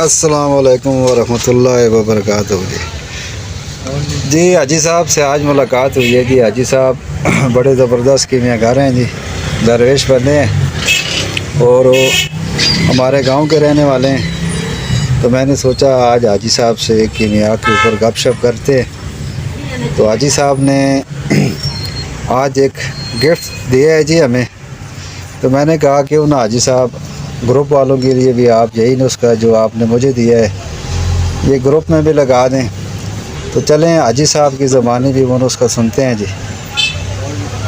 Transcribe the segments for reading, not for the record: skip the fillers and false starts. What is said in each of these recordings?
अस्सलाम वालेकुम वरहमतुल्लाहि वबरकातुहू। जी हाजी साहब से आज मुलाकात हुई है कि हाजी साहब बड़े ज़बरदस्त कीमियागर हैं जी, दरवेश बंदे हैं और वो हमारे गांव के रहने वाले हैं। तो मैंने सोचा आज हाजी साहब से कीमिया के ऊपर गपशप करते हैं। तो हाजी साहब ने आज एक गिफ्ट दिया है जी हमें। तो मैंने कहा कि उन हाजी साहब ग्रुप वालों के लिए भी आप यही नुस्खा जो आपने मुझे दिया है ये ग्रुप में भी लगा दें। तो चलें हाजी साहब की ज़बानी भी वो नुस्खा सुनते हैं जी।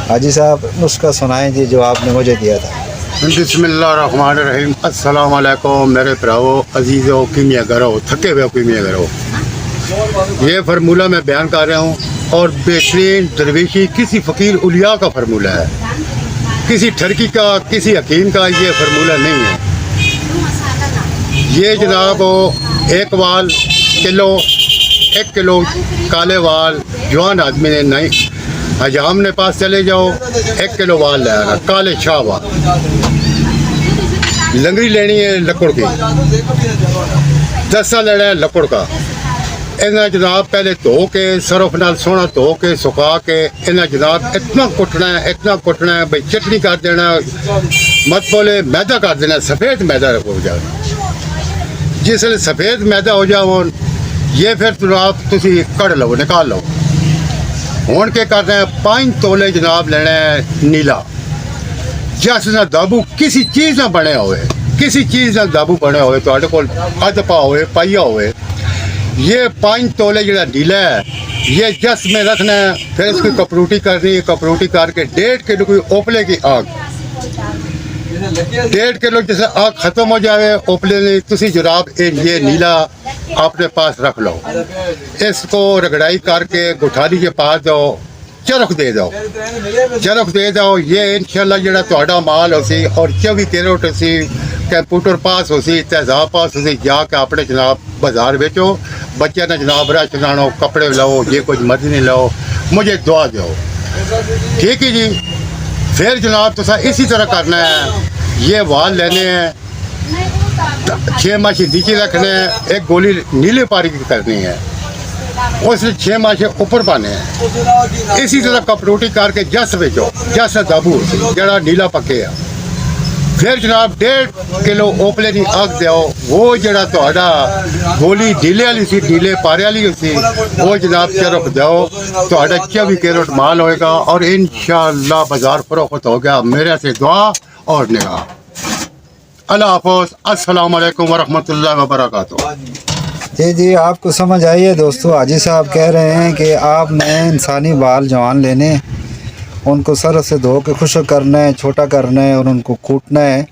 हाजी साहब नुस्खा सुनाएं जी जो आपने मुझे दिया था। बिस्मिल्लाहिर्रहमानिर्रहीम। अस्सलाम वालेकुम मेरे भराओ अजीज़ों कीमियागरों थके हुए कीमियागरों। ये फार्मूला मैं बयान कर रहा हूँ और बेहतरीन दरवेशी किसी फ़कीर उलिया का फार्मूला है, किसी ठरकी का किसी हकीम का ये फार्मूला नहीं है। ये जनाब एक वाल किलो 1 किलो काले वाल जवान आदमी ने नहीं हजाम ने पास चले जाओ 1 किलो वाल ले आना, काले शाह वाल। लंगड़ी लेनी है लकड़ की, दस्ता लेना है लकड़ का। इन्हें जनाब पहले धो के सरफ नाल सोना धो के सुखा के इन्हें जनाब इतना कुटना है भाई चटनी कर देना, मत बोले मैदा कर देना, सफ़ेद मैदा हो जाए। जिसले सफ़ेद मैदा हो जाओ ये फिर जनाब तुसी कढ़ लो निकाल लो। हुण के करना है 5 तोले जनाब लेना है नीला, जिस ना दाबू किसी चीज़ ना बने हुए, किसी चीज़ ना दाबू बने हुए तो कोल अध पा होए पाइया होए। ये 5 तोले जरा नीला है ये जस में रखना है। फिर इसकी कपरूटी करनी है, कपरूटी करके 1.5 किलो की ओपले की आग, 1.5 किलो जैसे आग ख़त्म हो जाए ओपले ने तुसी जनाब ये नीला अपने पास रख लो। इसको रगड़ाई करके गुठारी के पास दो, चरख दे दो। ये इंशाल्लाह जरा तुहाडा माल होसी और 24 कैरेट होसी, कंप्यूटर पास होसी, तेजाब पास होसी। जाके अपने जनाब बाजार बेचो, बच्चे ने जनाब रह चलानो, कपड़े लो, ये कुछ मर्जी नहीं लो, मुझे दुआ दो, ठीक है जी। फिर जनाब तुसा इसी तरह करना है। ये वाल लेने हैं, 6 माशी नीचे रखने हैं, एक गोली नीले पारी की करनी है, उसने 6 माशे ऊपर पाने हैं। इसी तरह कपरोटी करके जस बेचो, जस दाबू जरा नीला पके है। फिर जनाब 1.5 किलो ओपले की अग दो, वो जरा तुहाडा गोली ढीले वाली सी ढीले पारे वाली सी वो जनाब चरख दो, तुहाडा 24 कैरेट माल होएगा और इंशाअल्लाह बाजार फरोख्त हो गया। मेरे से दुआ और निगाह। अल्लाह हाफ़िज़। अस्सलाम वालेकुम वरहमतुल्लाहि वबरकातुहू। जी आपको समझ आई है दोस्तों। हाजी साहब कह रहे हैं कि आपने इंसानी बाल जवान लेने, उनको सर से धो के खुश्क करना है, छोटा करना है और उनको कूटना है।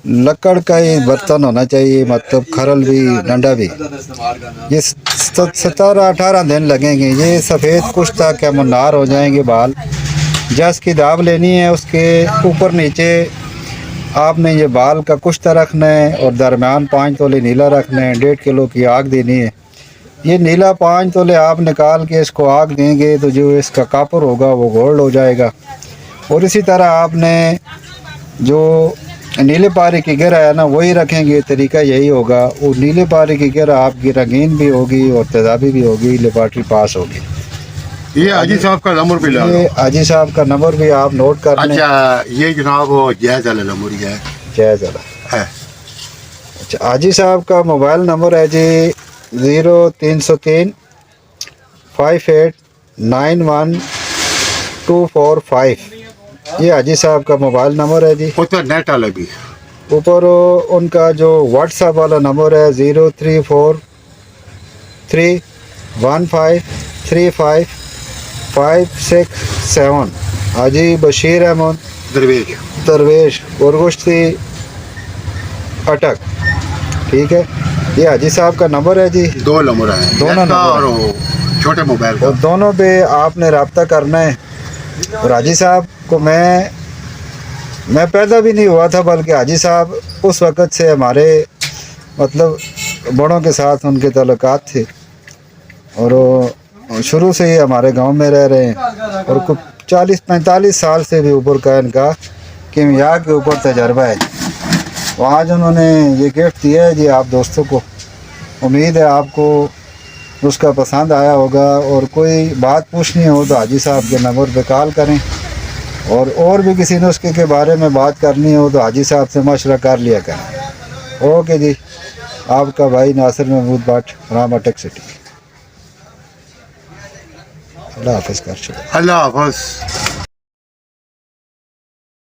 लकड़ का ही बर्तन होना चाहिए, मतलब खरल भी डंडा भी। ये 17-18 दिन लगेंगे। ये सफ़ेद कुछ तक मुन्नार हो जाएंगे बाल। जस की दाब लेनी है, उसके ऊपर नीचे आपने ये बाल का कुश्ता रखना है और दरमियान 5 तोले नीला रखना है। 1.5 किलो की आग देनी है। ये नीला 5 तोले आप निकाल के इसको आग देंगे तो जो इसका कापर होगा वो गोल्ड हो जाएगा। और इसी तरह आपने जो नीले पारे की गिरा है ना वही रखेंगे, तरीका यही होगा। वो नीले पारे की गिरा आपकी रंगीन भी होगी और तेजाबी भी होगी, लेबार्टरी पास होगी। ये हाजी साहब का नंबर भी ला लो। ये हाजी साहब का नंबर भी आप नोट कर लें। अच्छा ये जनाब जायज़ वाला नंबर है, जायज़ वाला है। अच्छा हाजी साहब का मोबाइल नंबर है जी 0303 58 91 245। ये हाजी साहब का मोबाइल नंबर है जी। तो नेट वाला भी ऊपर उनका जो व्हाट्सएप वाला नंबर है 034 315 35 567। हाजी बशीर अहमद दरवेश गोरगुश्ती अटक, ठीक है। ये हाजी साहब का नंबर है जी। 2 नंबर है, दोनों नंबर और छोटे मोबाइल का, और दोनों पे आपने रब्ता करना है। और हाजी साहब को मैं पैदा भी नहीं हुआ था, बल्कि हाजी साहब उस वक़्त से हमारे मतलब बड़ों के साथ उनके ताल्लुकात थे और शुरू से ही हमारे गांव में रह रहे हैं और कुछ 40-45 साल से भी ऊपर का इनका कीमिया के ऊपर तजर्बा है। तो आज उन्होंने ये गिफ्ट दिया है जी आप दोस्तों को। امید ہے آپ کو نسخہ پسند آیا ہوگا، اور کوئی بات پوچھنی ہو تو حاجی صاحب کے نمبر پہ کال کریں، اور بھی کسی نسخے کے بارے میں بات کرنی ہو تو حاجی صاحب سے مشورہ کر لیا کریں۔ اوکے جی، آپ کا بھائی ناصر محمود بٹ، راما ٹیک سٹی۔ اللہ حافظ کر چکا۔ اللہ حافظ۔